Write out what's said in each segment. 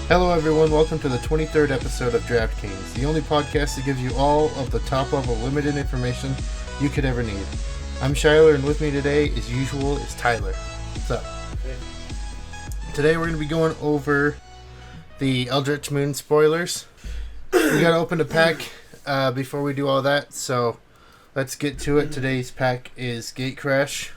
Hello everyone, welcome to the 23rd episode of DraftKings, the only podcast that gives you all of the top-level limited information you could ever need. I'm Shyler, and with me today, as usual, is Tyler. What's up? Hey. Today we're going to be going over the Eldritch Moon spoilers. We got to open the pack before we do all that, so let's get to it. Today's pack is Gate Crash.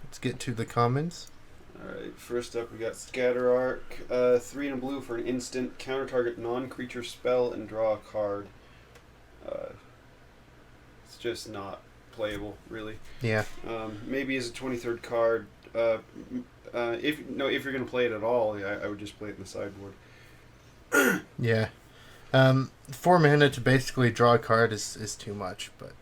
Let's get to the commons. Alright, first up we got Scatter Arc. 3 and a blue for an instant. Counter target non-creature spell and draw a card. It's just not playable, really. Yeah. Maybe as a 23rd card. If you're going to play it at all, I would just play it in the sideboard. Yeah. 4 mana to basically draw a card is too much, but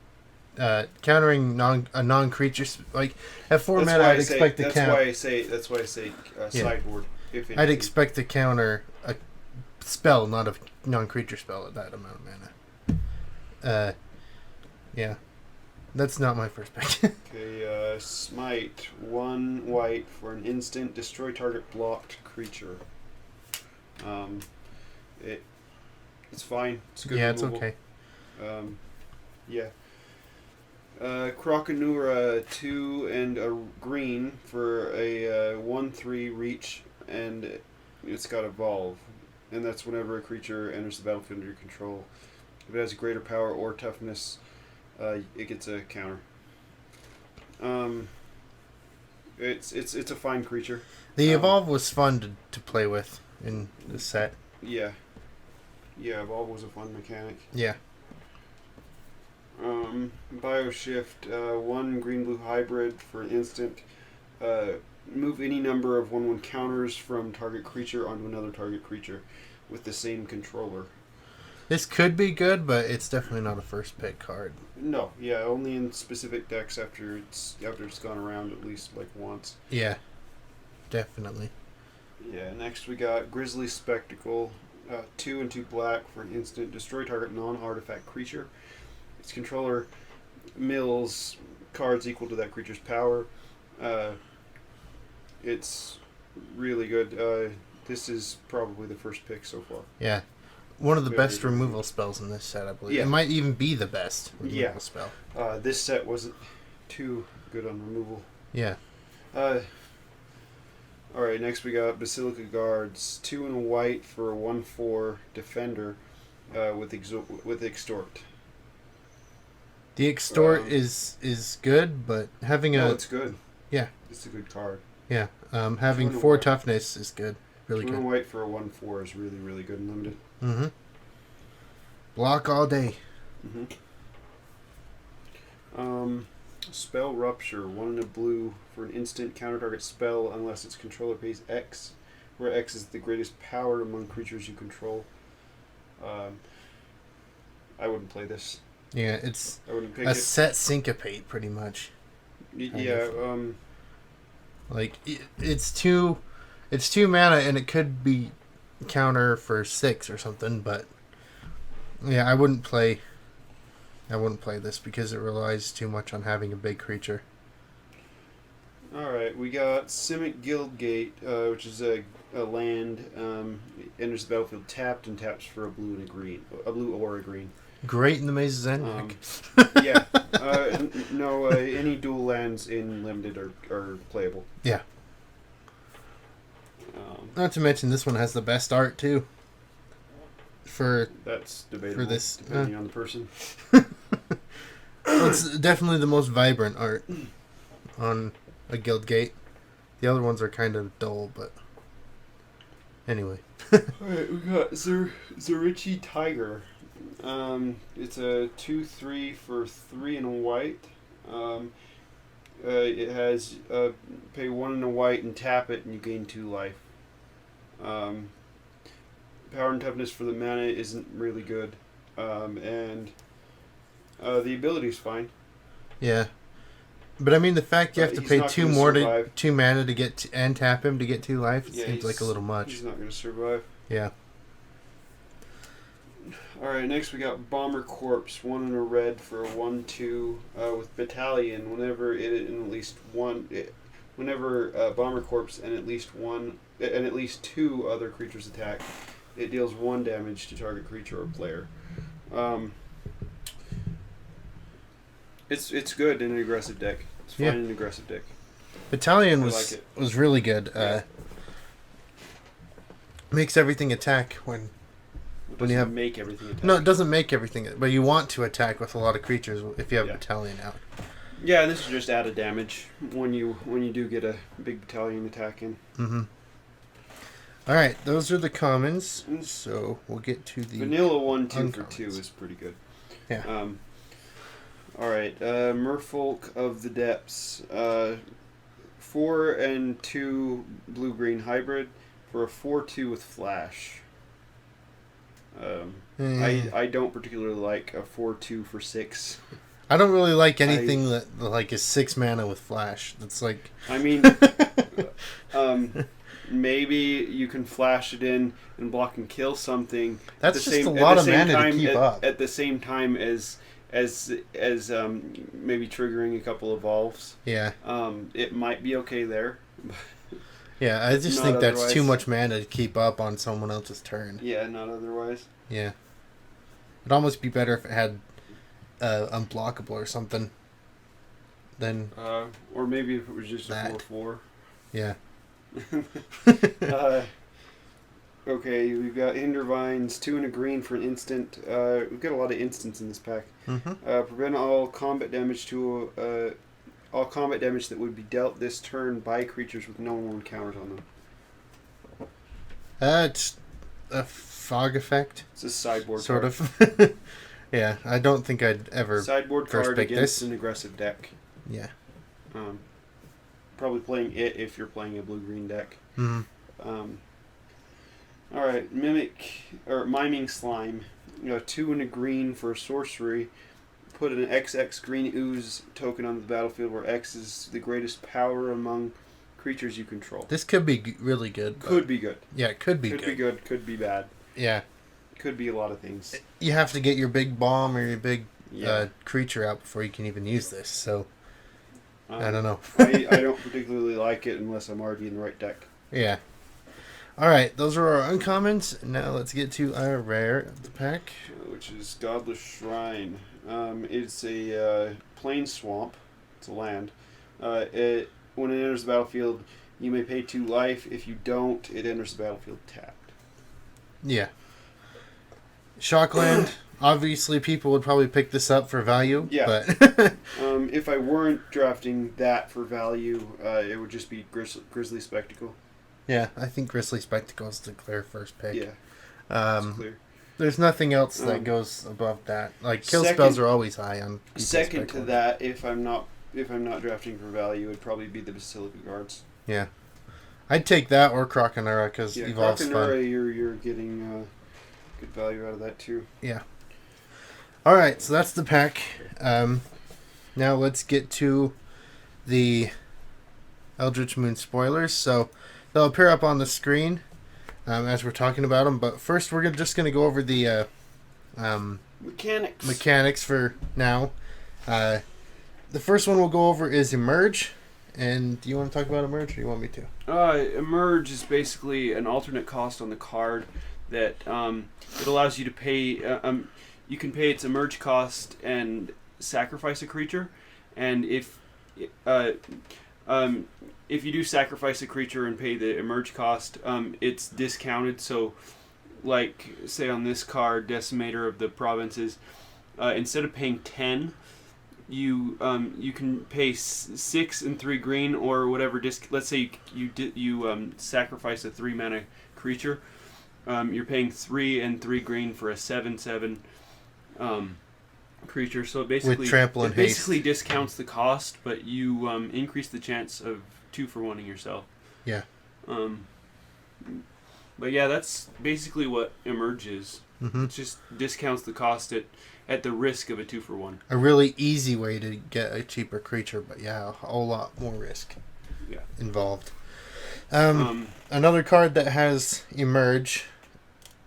countering a non-creature like at 4 mana, I'd expect to count. That's why I say sideboard. If I'd expect to counter a spell, not a non-creature spell at that amount of mana. Yeah, that's not my first pick. Okay, Smite. 1 white for an instant. Destroy target blocked creature. It's fine. It's good. Yeah, removal. it's okay. Yeah. Croconura, 2 and a green for a 1/3 reach, and it's got Evolve. And that's whenever a creature enters the battlefield under your control. If it has greater power or toughness, it gets a counter. It's a fine creature. The Evolve was fun to play with in the set. Yeah. Yeah, Evolve was a fun mechanic. Yeah. Bioshift, 1 green-blue hybrid for an instant. Move any number of 1/1 counters from target creature onto another target creature with the same controller. This could be good, but it's definitely not a first pick card. No, yeah, only in specific decks after it's gone around at least like once. Yeah, definitely. Yeah, next we got Grizzly Spectacle, 2 and 2 black for an instant. Destroy target non-artifact creature. Its controller mills cards equal to that creature's power. It's really good. This is probably the first pick so far. Yeah. One of the Very best good. removal spells in this set, I believe. Yeah. It might even be the best removal spell. This set wasn't too good on removal. Yeah. Alright, next we got Basilica Guards. 2 and a white for a 1/4 defender with Extort. The Extort is good, but having it's good. Yeah. It's a good card. Yeah. Having 4 toughness is good. Really 2 good. and white for a 1/4 is really, really good and limited. Mm-hmm. Block all day. Mm-hmm. Spell Rupture. 1 and a blue for an instant. Counter target spell unless its controller pays X, where X is the greatest power among creatures you control. I wouldn't play this. Yeah, it's I wouldn't pick a it. set syncopate, pretty much. Yeah. Like it's 2 mana, and it could be counter for 6 or something. But yeah, I wouldn't play this because it relies too much on having a big creature. Alright, we got Simic Guildgate, which is a land. Enters the battlefield tapped and taps for a blue and a green. A blue or a green. Great in the Maze's End deck. Yeah. Any dual lands in limited are playable. Yeah. Not to mention this one has the best art too. That's debatable. For this, depending on the person. Well, it's definitely the most vibrant art on a Guildgate. The other ones are kind of dull, but anyway. Alright, we got Zerichi Tiger. It's a 2/3 for 3 and a white. It has pay 1 and a white and tap it, and you gain 2 life. Power and toughness for the mana isn't really good, and the ability's fine. Yeah, but I mean the fact you have to pay 2 mana to get and tap him to get 2 life seems like a little much. He's not going to survive. Yeah. Alright, next we got Bomber Corpse, 1 and a red for a 1/2 with Battalion. Whenever Bomber Corpse and at least 2 other creatures attack, It deals 1 damage to target creature or player. It's good in an aggressive deck. It's fine in an aggressive deck. Battalion I was like it. was really good. Yeah. Makes everything attack when you have make everything attack. no, it doesn't make everything, but you want to attack with a lot of creatures if you have Yeah. Battalion out. Yeah, this is just added damage when you do get a big battalion attack in. Mm-hmm. All right, those are the commons. So we'll get to the Vanilla 1, 2 for uncommons. 2 is pretty good. Yeah. All right, Merfolk of the Depths, 4 and 2 blue-green hybrid for a 4/2 with flash. I don't particularly like a 4/2 for 6. I don't really like anything that like is 6 mana with flash. That's like I mean, maybe you can flash it in and block and kill something. That's just a lot of mana to keep up. At the same time as maybe triggering a couple evolves. Yeah. It might be okay there. Yeah, I just Not think that's otherwise. too much mana to keep up on someone else's turn. Yeah, not otherwise. Yeah. It'd almost be better if it had unblockable or something. Then Or maybe if it was just That. a 4/4. yeah. Okay, we've got Hindervines, 2 and a green for an instant. We've got a lot of instants in this pack. Mm-hmm. Prevent all combat damage that would be dealt this turn by creatures with no one counters on them. It's a fog effect, It's a sideboard sort card. of. Yeah, I don't think I'd ever. Sideboard first card pick against this. an aggressive deck. Yeah. Probably playing it if you're playing a blue-green deck. Mm-hmm. All right, Miming Slime. 2 and a green for sorcery. Put an XX green ooze token on the battlefield where X is the greatest power among creatures you control. This could be really good. Could be good. Yeah, it could be Could good. be good. Could be bad. Yeah. Could be a lot of things. You have to get your big bomb or your big Yeah. creature out before you can even use this. So I don't know. I don't particularly like it unless I'm already in the right deck. Yeah. All right, those are our uncommons. Now let's get to our rare of the pack. Which is Godless Shrine. It's a plain swamp. It's a land. When it enters the battlefield, you may pay 2 life. If you don't, it enters the battlefield tapped. Yeah. Shockland. Obviously, people would probably pick this up for value. Yeah. But If I weren't drafting that for value, it would just be Grizzly Spectacle. yeah, I think Grizzly Spectacle is the clear first pick. Yeah, it's clear. There's nothing else that goes above that. Like kill second- spells are always high on. people's Second pick to list. that, if I'm not drafting for value, it would probably be the Basilica Guards. Yeah, I'd take that or Croconura because Yeah, Evolve's Croconura, fun. you're getting good value out of that too. Yeah. All right, so that's the pack. Now let's get to the Eldritch Moon spoilers. So they'll appear up on the screen as we're talking about them. But first, we're just going to go over the mechanics for now. The first one we'll go over is Emerge. And do you want to talk about Emerge, or do you want me to? Emerge is basically an alternate cost on the card that it allows you to pay. You can pay its Emerge cost and sacrifice a creature, and if you do sacrifice a creature and pay the Emerge cost, it's discounted. So, like say on this card, Decimator of the Provinces, instead of paying 10. You can pay 6 and 3 green or whatever. Let's say you sacrifice a 3 mana creature. You're paying 3 and 3 green for a 7/7 creature. So With trample and it basically discounts the cost, but you increase the chance of 2-for-1ing yourself. Yeah. But yeah, that's basically what Emerge is. Mm-hmm. It just discounts the cost at the risk of a 2-for-1. A really easy way to get a cheaper creature, but yeah, a whole lot more risk involved. Another card that has Emerge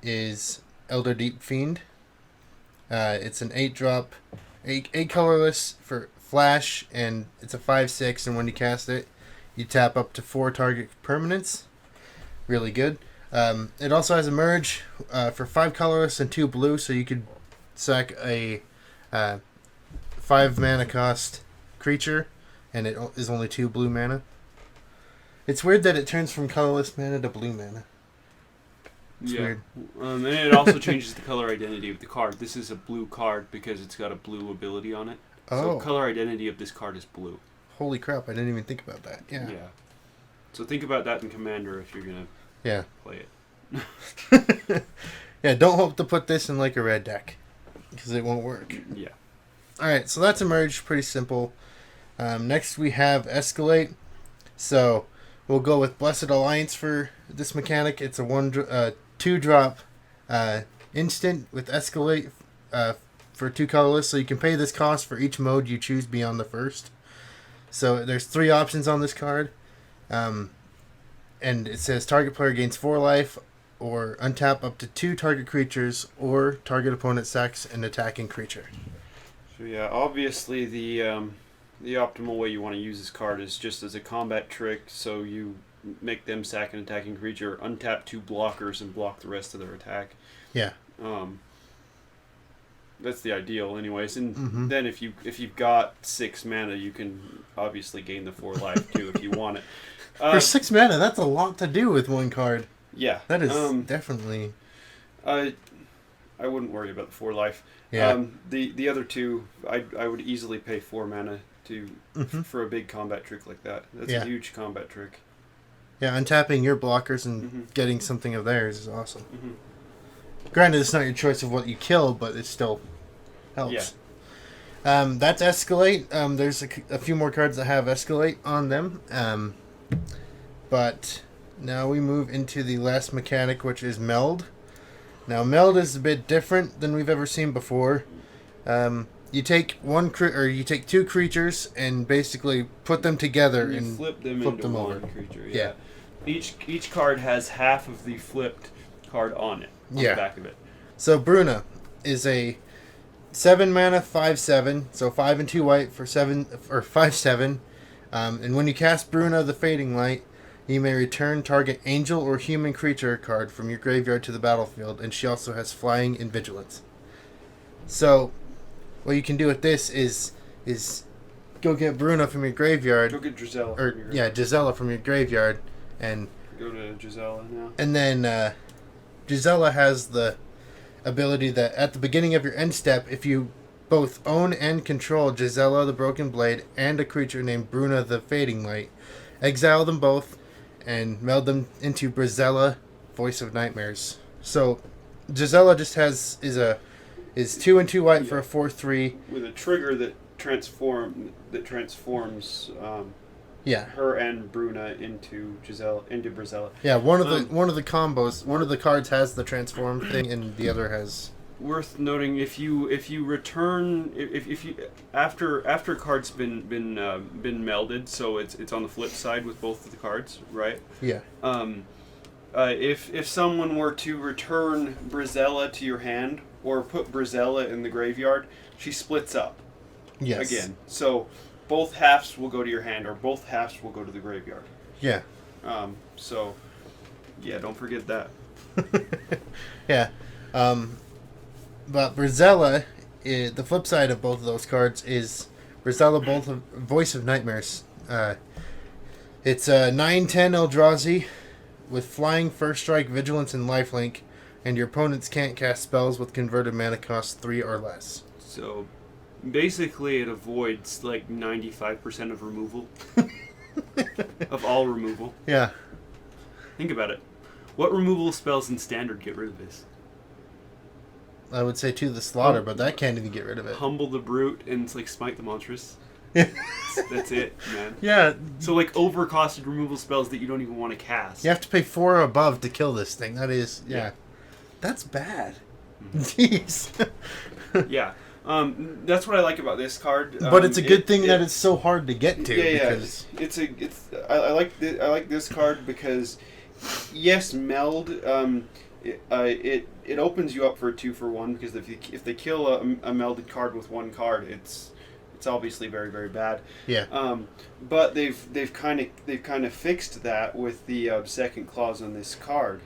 is Elder Deep Fiend. It's an 8-drop, 8 colorless for flash, and it's a 5/6, and when you cast it, you tap up to 4 target permanents. Really good. It also has a merge for 5 colorless and 2 blue, so you could sack a 5 mana cost creature, and it is only 2 blue mana. It's weird that it turns from colorless mana to blue mana. It's weird. And it also changes the color identity of the card. This is a blue card because it's got a blue ability on it. So color identity of this card is blue. Holy crap, I didn't even think about that. Yeah. So think about that in Commander if you're going to play it. Yeah, don't hope to put this in like a red deck, because it won't work. Yeah. Alright, so that's Emerge, pretty simple. Next we have Escalate. So we'll go with Blessed Alliance for this mechanic. It's a 2-drop instant with Escalate for 2 colorless, so you can pay this cost for each mode you choose beyond the first. So there's 3 options on this card. And it says target player gains 4 life, or untap up to 2 target creatures, or target opponent sacks an attacking creature. So yeah, obviously the optimal way you want to use this card is just as a combat trick, so you make them sack an attacking creature, untap 2 blockers, and block the rest of their attack. Yeah. That's the ideal, anyways. And then if you've got 6 mana, you can obviously gain the 4 life too if you want it. For 6 mana, that's a lot to do with one card. Yeah, that is definitely. I wouldn't worry about the 4 life. Yeah. The other 2, I would easily pay 4 mana for a big combat trick like that. That's a huge combat trick. Yeah, untapping your blockers and getting something of theirs is awesome. Granted, it's not your choice of what you kill, but it still helps. Yeah. That's Escalate. There's a few more cards that have Escalate on them. But now we move into the last mechanic, which is Meld. Now, Meld is a bit different than we've ever seen before. You take 2 creatures and basically put them together and flip them into one over. Creature. Yeah. Each card has half of the flipped card on it. On the back of it. So Bruna is a 7 mana 5/7, so 5 and 2 white for 7 or 5/7. And when you cast Bruna the Fading Light, you may return target angel or human creature card from your graveyard to the battlefield, and she also has flying and vigilance. So what you can do with this is go get Bruna from your graveyard. Go get Gisela. Gisela from your graveyard, and go to Gisela now. And then Gisela has the ability that at the beginning of your end step, if you both own and control Gisela the Broken Blade and a creature named Bruna the Fading Light, exile them both and meld them into Brizella, Voice of Nightmares. So Gisela just is 2 and 2 white for a 4/3 with a trigger that transforms her and Bruna into Brizella. Yeah, one of the combos, one of the cards has the transform thing, and the other has. Worth noting, if you return if you after a card's been melded, so it's on the flip side with both of the cards, right? Yeah. If someone were to return Brizella to your hand or put Brizella in the graveyard, she splits up. Yes. Again, so both halves will go to your hand, or both halves will go to the graveyard. Yeah. So, yeah, don't forget that. Yeah. But Brizella, the flip side of both of those cards is Brizella, Voice of Nightmares. It's a 9/10 Eldrazi with flying, first strike, vigilance, and lifelink, and your opponents can't cast spells with converted mana cost 3 or less. So basically it avoids like 95% of removal. Of all removal. Yeah. Think about it. What removal spells in Standard get rid of this? I would say To the Slaughter, but that can't even get rid of it. Humble the Brute and it's like Smite the Monstrous. That's it, man. Yeah. So like overcosted removal spells that you don't even want to cast. You have to pay 4 or above to kill this thing. That is, yeah. That's bad. Jeez. Yeah. That's what I like about this card. But it's a good thing that it's so hard to get to. Yeah, yeah. I like this card because, yes, Meld. It opens you up for a 2-for-1 because if they kill a melded card with one card, it's obviously very, very bad. Yeah. But they've kind of fixed that with the second clause on this card.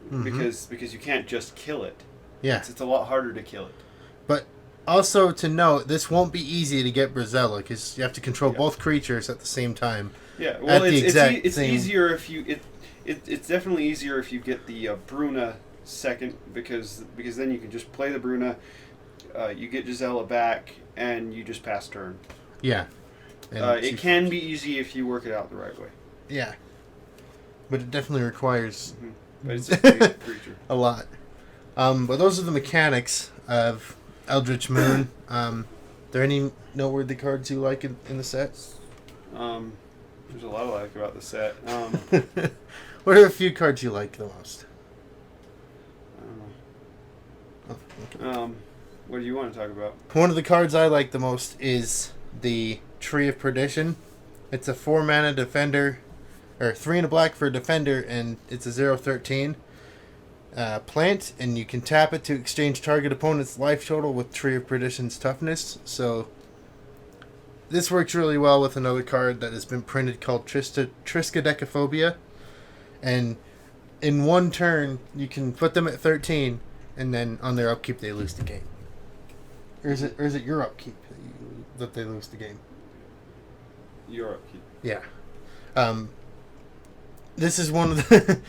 because you can't just kill it. Yeah. It's a lot harder to kill it. But also to note, this won't be easy to get Brazella because you have to control both creatures at the same time. Yeah, well, it's same... easier if you it's definitely easier if you get the Bruna second because then you can just play the Bruna, you get Gisela back, and you just pass turn. Yeah. It can be easy if you work it out the right way. Yeah. But it definitely requires But it's a big creature. a lot. But those are the mechanics of Eldritch Moon. There any noteworthy cards you like in the set? There's a lot I like about the set. What are a few cards you like the most? I don't know. What do you want to talk about? One of the cards I like the most is the Tree of Perdition. It's a 4-mana defender, or 3 and a black for a defender, and it's a 0/13 plant, and you can tap it to exchange target opponent's life total with Tree of Perdition's toughness. So this works really well with another card that has been printed called Triskaidekaphobia. And in one turn, you can put them at 13, and then on their upkeep, they lose the game. Or is it your upkeep that they lose the game? Your upkeep. Yeah. This is one of the...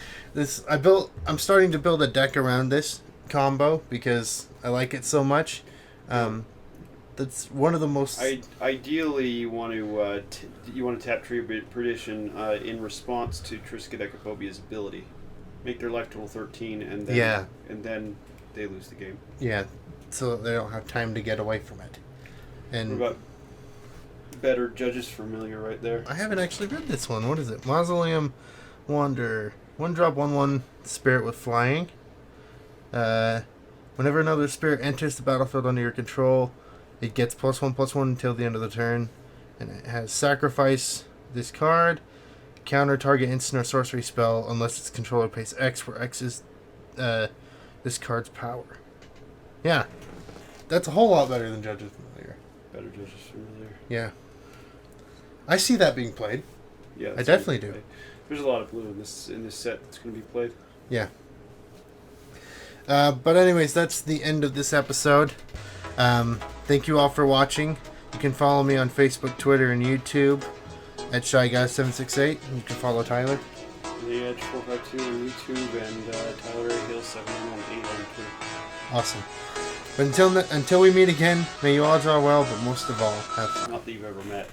I'm starting to build a deck around this combo because I like it so much. That's one of the most... Ideally, you want to tap Tree of Perdition in response to Triskaidekaphobia's ability. Make their life total 13, and then they lose the game. Yeah, so they don't have time to get away from it. And what about Better Judges Familiar right there? I haven't actually read this one. What is it? Mausoleum Wanderer. 1-drop, 1/1 spirit with flying. Whenever another spirit enters the battlefield under your control, it gets +1/+1 until the end of the turn. And it has sacrifice this card, counter target instant or sorcery spell unless its controller pays X, where X is this card's power. Yeah. That's a whole lot better than Judges Familiar. Better Judges Familiar. Yeah. I see that being played. Yeah, I definitely do. There's a lot of blue in this set that's going to be played. Yeah. But anyways, that's the end of this episode. Thank you all for watching. You can follow me on Facebook, Twitter, and YouTube at ShyGuy768. You can follow Tyler. The Edge452 on YouTube and Tyler A. Hill 718 on Twitter. Awesome. But until we meet again, may you all draw well, but most of all, have fun. Not that you've ever met.